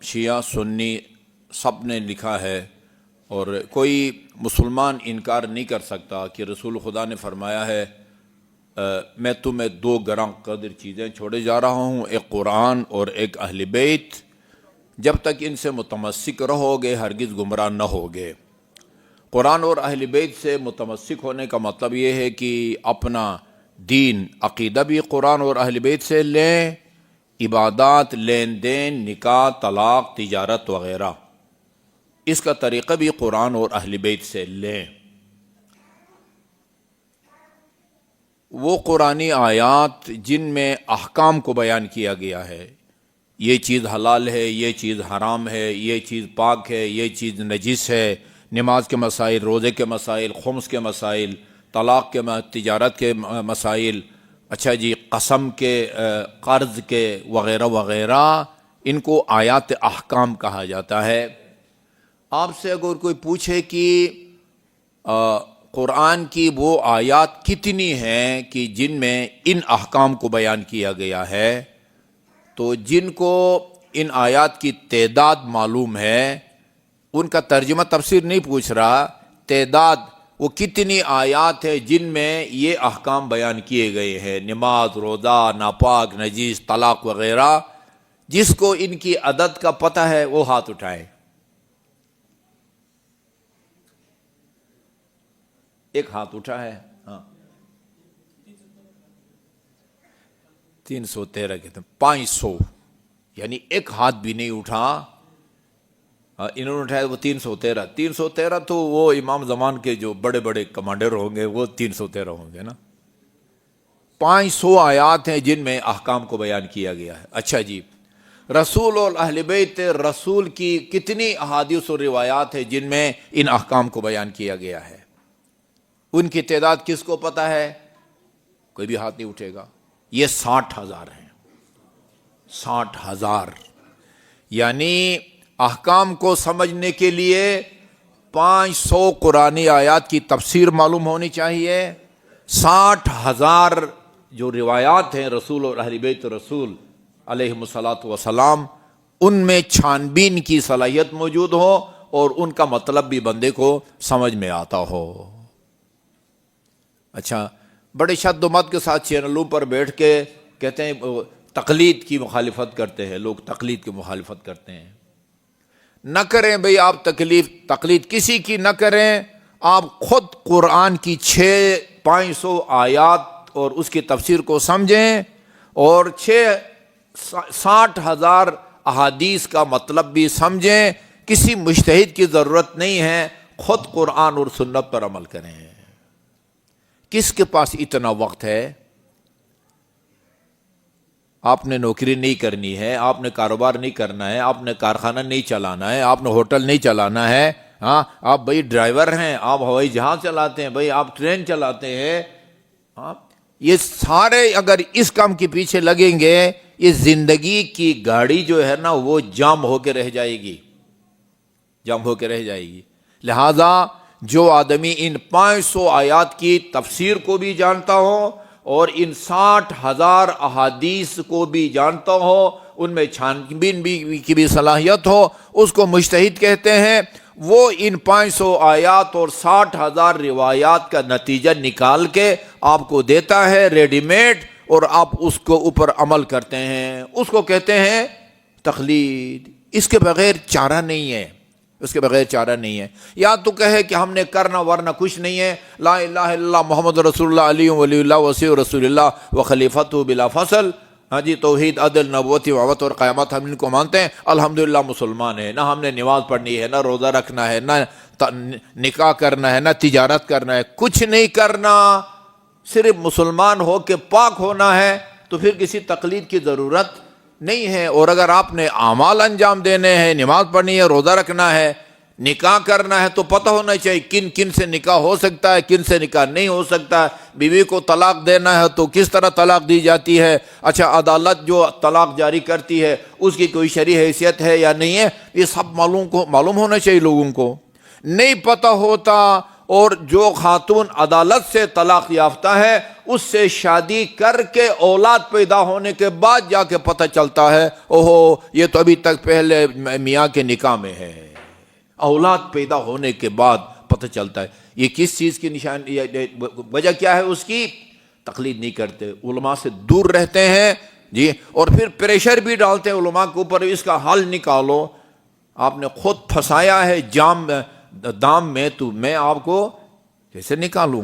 شیعہ سنی سب نے لکھا ہے اور کوئی مسلمان انکار نہیں کر سکتا کہ رسول خدا نے فرمایا ہے میں تمہیں دو گراں قدر چیزیں چھوڑے جا رہا ہوں، ایک قرآن اور ایک اہل بیت، جب تک ان سے متمسک رہو گے ہرگز گمراہ نہ ہوگے۔ قرآن اور اہل بیت سے متمسک ہونے کا مطلب یہ ہے کہ اپنا دین عقیدہ بھی قرآن اور اہل بیت سے لیں، عبادات، لین دین، نکاح، طلاق، تجارت وغیرہ اس کا طریقہ بھی قرآن اور اہل بیت سے لیں۔ وہ قرآنی آیات جن میں احکام کو بیان کیا گیا ہے، یہ چیز حلال ہے، یہ چیز حرام ہے، یہ چیز پاک ہے، یہ چیز نجس ہے، نماز کے مسائل، روزے کے مسائل، خمس کے مسائل، طلاق کے تجارت کے مسائل، اچھا جی قسم کے، قرض کے وغیرہ وغیرہ، ان کو آیات احکام کہا جاتا ہے۔ آپ سے اگر کوئی پوچھے کہ قرآن کی وہ آیات کتنی ہیں کہ جن میں ان احکام کو بیان کیا گیا ہے، تو جن کو ان آیات کی تعداد معلوم ہے ان کا ترجمہ تفسیر نہیں پوچھ رہا، تعداد وہ کتنی آیات ہے جن میں یہ احکام بیان کیے گئے ہیں، نماز، روزہ، ناپاک، نجیس، طلاق وغیرہ، جس کو ان کی عدد کا پتہ ہے وہ ہاتھ اٹھائے۔ ایک ہاتھ اٹھا ہے، ہاں 313 کہتے ہیں، 500 یعنی ایک ہاتھ بھی نہیں اٹھا، انہوں نے اٹھایا وہ 313 تو وہ امام زمان کے جو بڑے بڑے کمانڈر ہوں گے وہ 313 ہوں گے نا۔ 500 آیات ہیں جن میں احکام کو بیان کیا گیا ہے۔ اچھا جی، رسول اور اہل بیت رسول کی کتنی احادیث اور روایات ہیں جن میں ان احکام کو بیان کیا گیا ہے، ان کی تعداد کس کو پتہ ہے؟ کوئی بھی ہاتھ نہیں اٹھے گا۔ یہ 60,000 ہیں، 60,000 یعنی احکام کو سمجھنے کے لیے 500 قرآنی آیات کی تفسیر معلوم ہونی چاہیے، 60,000 جو روایات ہیں رسول اور اہل بیت رسول علیہم الصلاۃ والسلام، ان میں چھان بین کی صلاحیت موجود ہو اور ان کا مطلب بھی بندے کو سمجھ میں آتا ہو۔ اچھا، بڑے شد و مت کے ساتھ چینلوں پر بیٹھ کے کہتے ہیں تقلید کی مخالفت کرتے ہیں، لوگ تقلید کی مخالفت کرتے ہیں۔ نہ کریں بھئی، آپ تقلید کسی کی نہ کریں، آپ خود قرآن کی 500 آیات اور اس کی تفسیر کو سمجھیں اور 60,000 احادیث کا مطلب بھی سمجھیں۔ کسی مجتہد کی ضرورت نہیں ہے، خود قرآن اور سنت پر عمل کریں۔ کس کے پاس اتنا وقت ہے؟ آپ نے نوکری نہیں کرنی ہے، آپ نے کاروبار نہیں کرنا ہے، آپ نے کارخانہ نہیں چلانا ہے، آپ نے ہوٹل نہیں چلانا ہے، ہاں آپ بھائی ڈرائیور ہیں، آپ ہوائی جہاز چلاتے ہیں، بھائی آپ ٹرین چلاتے ہیں، یہ سارے اگر اس کام کے پیچھے لگیں گے، یہ زندگی کی گاڑی جو ہے نا وہ جام ہو کے رہ جائے گی، جام ہو کے رہ جائے گی۔ لہذا جو آدمی ان 500 آیات کی تفسیر کو بھی جانتا ہو اور ان 60,000 احادیث کو بھی جانتا ہو، ان میں چھان بین کی بھی صلاحیت ہو، اس کو مجتہد کہتے ہیں۔ وہ ان 500 آیات اور 60,000 روایات کا نتیجہ نکال کے آپ کو دیتا ہے ریڈی میڈ، اور آپ اس کو اوپر عمل کرتے ہیں، اس کو کہتے ہیں تقلید۔ اس کے بغیر چارہ نہیں ہے، اس کے بغیر چارہ نہیں ہے۔ یا تو کہے کہ ہم نے کرنا ورنہ کچھ نہیں ہے، لا الہ الا اللہ محمد رسول اللہ علی ولی اللہ وصی رسول اللہ و خلیفتہ بلا فصل، ہاں جی توحید، عدل، نبوت، وعظت اور قیامت ہم ان کو مانتے ہیں، الحمدللہ مسلمان ہے، نہ ہم نے نماز پڑھنی ہے، نہ روزہ رکھنا ہے، نہ نکاح کرنا ہے، نہ تجارت کرنا ہے، کچھ نہیں کرنا، صرف مسلمان ہو کے پاک ہونا ہے، تو پھر کسی تقلید کی ضرورت نہیں ہے۔ اور اگر آپ نے اعمال انجام دینے ہیں، نماز پڑھنی ہے، روزہ رکھنا ہے، نکاح کرنا ہے، تو پتہ ہونا چاہیے کن کن سے نکاح ہو سکتا ہے، کن سے نکاح نہیں ہو سکتا ہے۔ بیوی کو طلاق دینا ہے تو کس طرح طلاق دی جاتی ہے، اچھا عدالت جو طلاق جاری کرتی ہے اس کی کوئی شرعی حیثیت ہے یا نہیں ہے، یہ سب معلوم ہونا چاہیے لوگوں کو۔ نہیں پتہ ہوتا اور جو خاتون عدالت سے طلاق یافتہ ہے اس سے شادی کر کے اولاد پیدا ہونے کے بعد جا کے پتہ چلتا ہے اوہو یہ تو ابھی تک پہلے میاں کے نکاح میں ہے، اولاد پیدا ہونے کے بعد پتہ چلتا ہے۔ یہ کس چیز کی نشانی، وجہ کیا ہے اس کی؟ تقلید نہیں کرتے، علماء سے دور رہتے ہیں جی، اور پھر پریشر بھی ڈالتے ہیں علماء کے اوپر، اس کا حل نکالو، آپ نے خود پھنسایا ہے دام میں، تو میں آپ کو کیسے نکالوں؟